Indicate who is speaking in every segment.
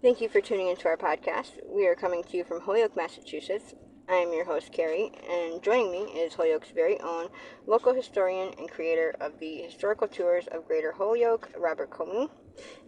Speaker 1: Thank you for tuning into our podcast. We are coming to you from Holyoke, Massachusetts. I am your host, Carrie, and joining me is Holyoke's very own local historian and creator of the historical tours of Greater Holyoke, Robert Comey.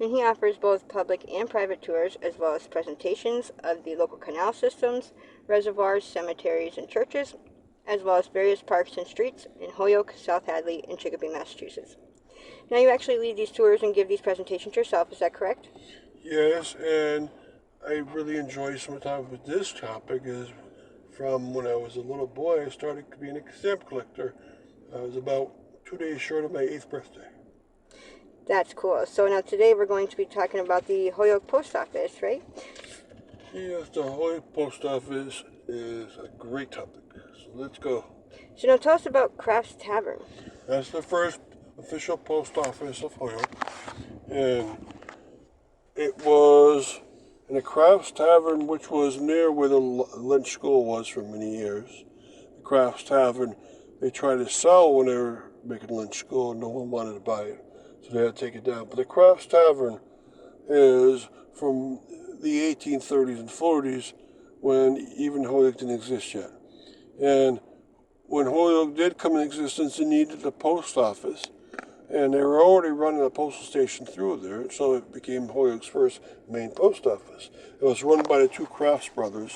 Speaker 1: And he offers both public and private tours, as well as presentations of the local canal systems, reservoirs, cemeteries, and churches, as well as various parks and streets in Holyoke, South Hadley, and Chicopee, Massachusetts. Now, you actually lead these tours and give these presentations yourself, is that correct?
Speaker 2: Yes, and I really enjoy some time with this topic is from when I was a little boy, I started being a stamp collector. I was about 2 days short of my 8th birthday.
Speaker 1: That's cool. So now today we're going to be talking about the Holyoke Post Office, right?
Speaker 2: Yes, the Holyoke Post Office is a great topic. So let's go.
Speaker 1: So now tell us about Kraft's Tavern.
Speaker 2: That's the first official post office of Holyoke, and it was in a Crafts Tavern, which was near where the Lynch School was for many years. The Crafts Tavern, they tried to sell when they were making Lynch School, and no one wanted to buy it, so they had to take it down. But the Crafts Tavern is from the 1830s and 40s, when even Holyoke didn't exist yet. And when Holyoke did come in existence, it needed a post office. And they were already running a postal station through there, so it became Holyoke's first main post office. It was run by the two Crafts brothers,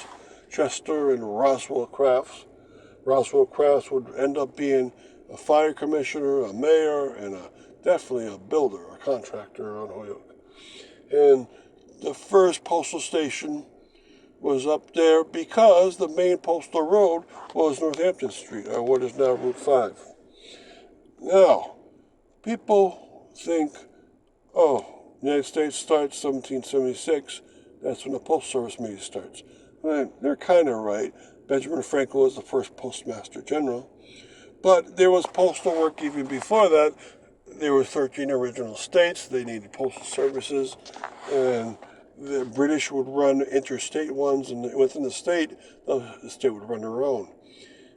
Speaker 2: Chester and Roswell Crafts. Roswell Crafts would end up being a fire commissioner, a mayor, and definitely a builder, a contractor on Holyoke. And the first postal station was up there because the main postal road was Northampton Street, or what is now Route 5. Now, people think, oh, the United States starts 1776. That's when the Postal Service maybe starts. Well, they're kind of right. Benjamin Franklin was the first Postmaster General. But there was postal work even before that. There were 13 original states. They needed postal services. And the British would run interstate ones, and within the state would run their own.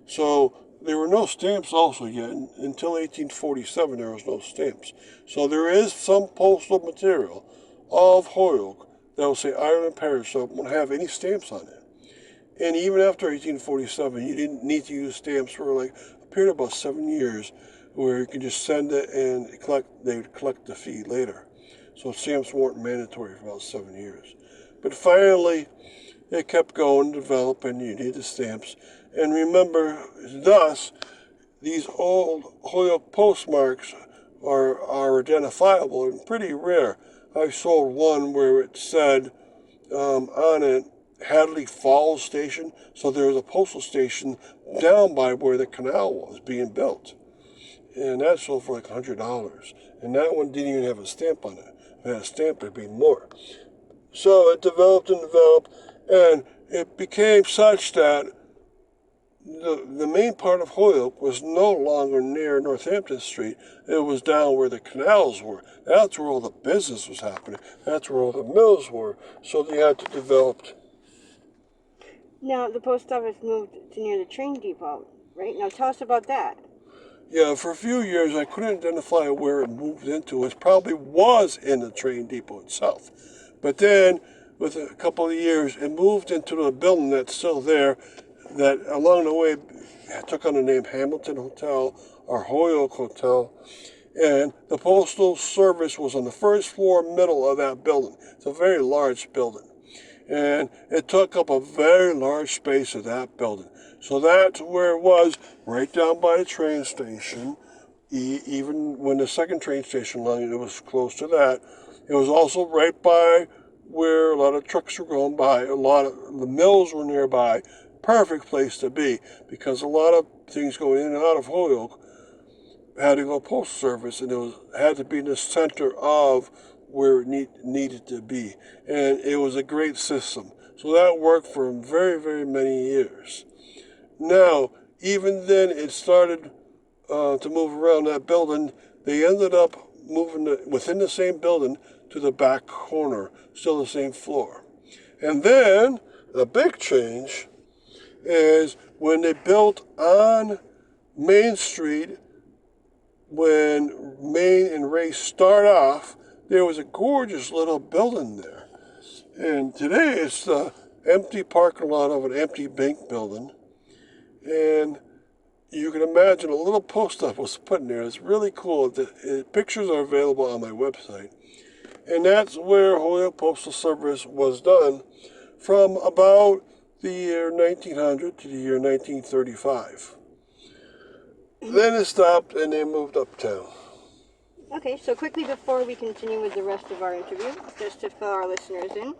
Speaker 2: So there were no stamps also yet. Until 1847, there was no stamps. So there is some postal material of Holyoke that will say Ireland Parish, so it won't have any stamps on it. And even after 1847, you didn't need to use stamps for like a period of about 7 years, where you could just send it and they would collect the fee later. So stamps weren't mandatory for about 7 years. But finally, it kept going, developing, you need the stamps. And remember, thus, these old Holyoke postmarks are identifiable and pretty rare. I sold one where it said on it, Hadley Falls Station. So there was a postal station down by where the canal was being built. And that sold for like $100. And that one didn't even have a stamp on it. If it had a stamp, it'd be more. So it developed and developed, and it became such that the main part of Holyoke was no longer near Northampton Street. It was down where the canals were. That's where all the business was happening. That's where all the mills were. So they had to develop.
Speaker 1: Now, the post office moved to near the train depot, right? Now, tell us about that.
Speaker 2: Yeah, for a few years I couldn't identify where it moved into. It probably was in the train depot itself. But then, with a couple of years, it moved into a building that's still there, that along the way took on the name Hamilton Hotel or Holyoke Hotel. And the Postal Service was on the first floor middle of that building. It's a very large building. And it took up a very large space of that building. So that's where it was, right down by the train station. Even when the second train station line, it was close to that. It was also right by where a lot of trucks were going by. A lot of the mills were nearby. Perfect place to be, because a lot of things going in and out of Holyoke had to go postal service, and had to be in the center of where it needed to be. And it was a great system. So that worked for very, very many years. Now, even then, it started to move around that building. They ended up moving within the same building to the back corner, still the same floor. And then, the big change is when they built on Main Street, when Main and Ray start off, there was a gorgeous little building there. And today it's the empty parking lot of an empty bank building. And you can imagine a little post office was put in there. It's really cool. The pictures are available on my website. And that's where Holyoke Postal Service was done from about the year 1900 to the year 1935. Then it stopped and they moved uptown.
Speaker 1: Okay, so quickly before we continue with the rest of our interview, just to fill our listeners in,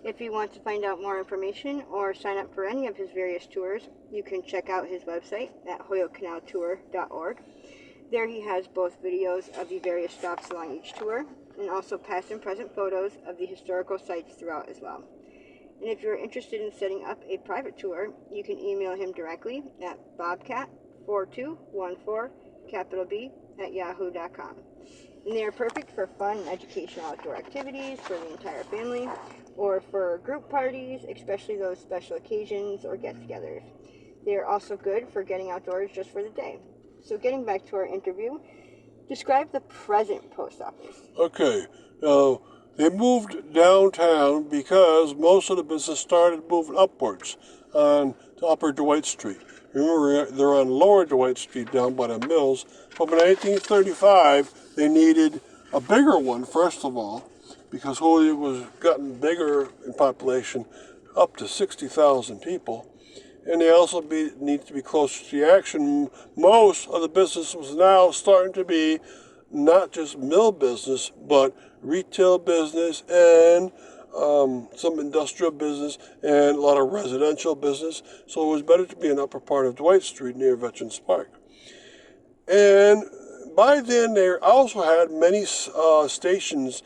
Speaker 1: if you want to find out more information or sign up for any of his various tours, you can check out his website at holyokecanaltour.org. There he has both videos of the various stops along each tour and also past and present photos of the historical sites throughout as well. And if you're interested in setting up a private tour, you can email him directly at bobcat4214B@yahoo.com. And they are perfect for fun and educational outdoor activities for the entire family or for group parties, especially those special occasions or get-togethers. They are also good for getting outdoors just for the day. So getting back to our interview, describe the present post office.
Speaker 2: Okay, they moved downtown because most of the business started moving upwards on to Upper Dwight Street. Remember, they're on Lower Dwight Street down by the mills. But in 1935, they needed a bigger one, first of all, because Holyoke was gotten bigger in population, up to 60,000 people. And they also need to be closer to the action. Most of the business was now starting to be not just mill business, but retail business and some industrial business and a lot of residential business. So it was better to be in the upper part of Dwight Street near Veterans Park. And by then, they also had many substations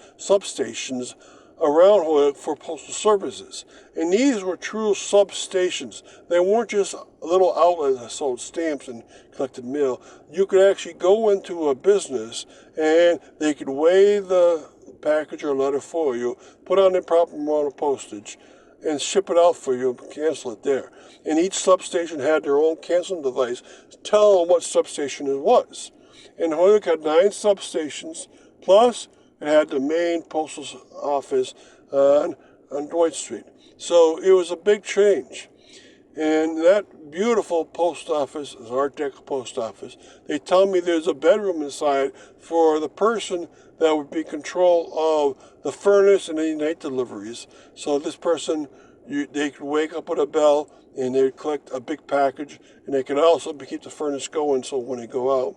Speaker 2: around Holyoke for postal services. And these were true substations. They weren't just little outlets that sold stamps and collected mail. You could actually go into a business and they could weigh the package or letter for you, put on the proper amount of postage, and ship it out for you and cancel it there. And each substation had their own canceling device to tell them what substation it was. And Holyoke had 9 substations, plus it had the main postal office on Dwight Street. So it was a big change. And that beautiful post office is Art Deco post office. They tell me there's a bedroom inside for the person that would be in control of the furnace and any night deliveries. So this person, they could wake up with a bell and they would collect a big package, and they could also keep the furnace going so when they go out.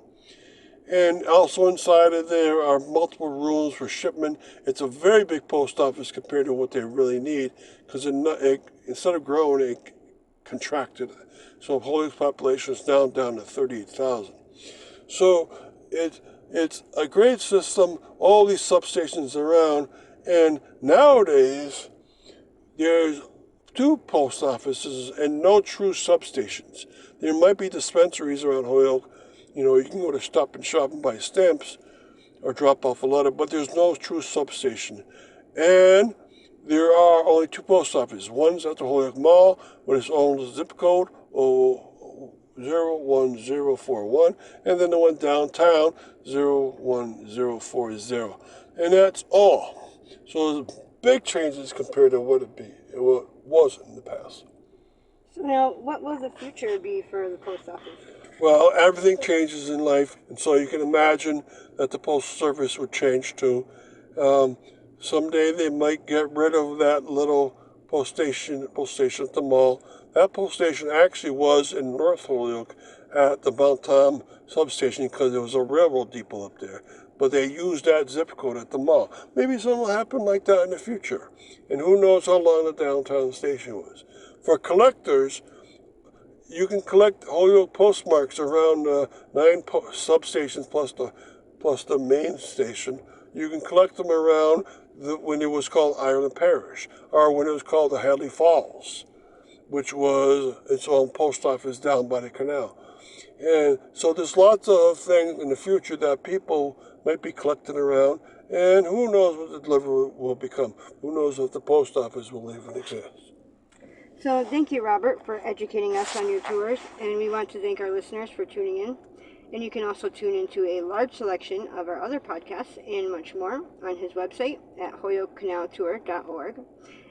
Speaker 2: And also inside of there are multiple rooms for shipment. It's a very big post office compared to what they really need, because instead of growing, it contracted. So Holyoke's population is now down to 38,000. So it's a great system, all these substations around, and nowadays there's 2 post offices and no true substations. There might be dispensaries around Holyoke. You know, you can go to Stop and Shop and buy stamps or drop off a letter, but there's no true substation. And there are only 2 post offices. One's at the Holyoke Mall with its own zip code, 01041, and then the one downtown, 01040. And that's all. So there's big changes compared to what it was in the past.
Speaker 1: So now, what will the future be for the post office?
Speaker 2: Well, everything changes in life, and so you can imagine that the Postal Service would change too. Someday they might get rid of that little post station at the mall. That post station actually was in North Holyoke at the Mount Tom substation because there was a railroad depot up there. But they used that zip code at the mall. Maybe something will happen like that in the future. And who knows how long the downtown station was. For collectors, you can collect Holyoke postmarks around 9 substations plus the main station. You can collect them around when it was called Ireland Parish, or when it was called the Hadley Falls, which was its own post office down by the canal. And so there's lots of things in the future that people might be collecting around, and who knows what the delivery will become. Who knows if the post office will even exist.
Speaker 1: So thank you, Robert, for educating us on your tours, and we want to thank our listeners for tuning in. And you can also tune into a large selection of our other podcasts and much more on his website at holyokecanaltour.org.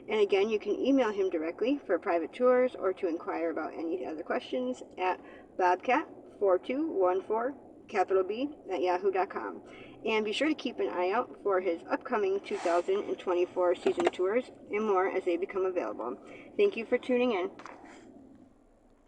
Speaker 1: And again, you can email him directly for private tours or to inquire about any other questions at bobcat4214 capital B at yahoo.com. And be sure to keep an eye out for his upcoming 2024 season tours and more as they become available. Thank you for tuning in.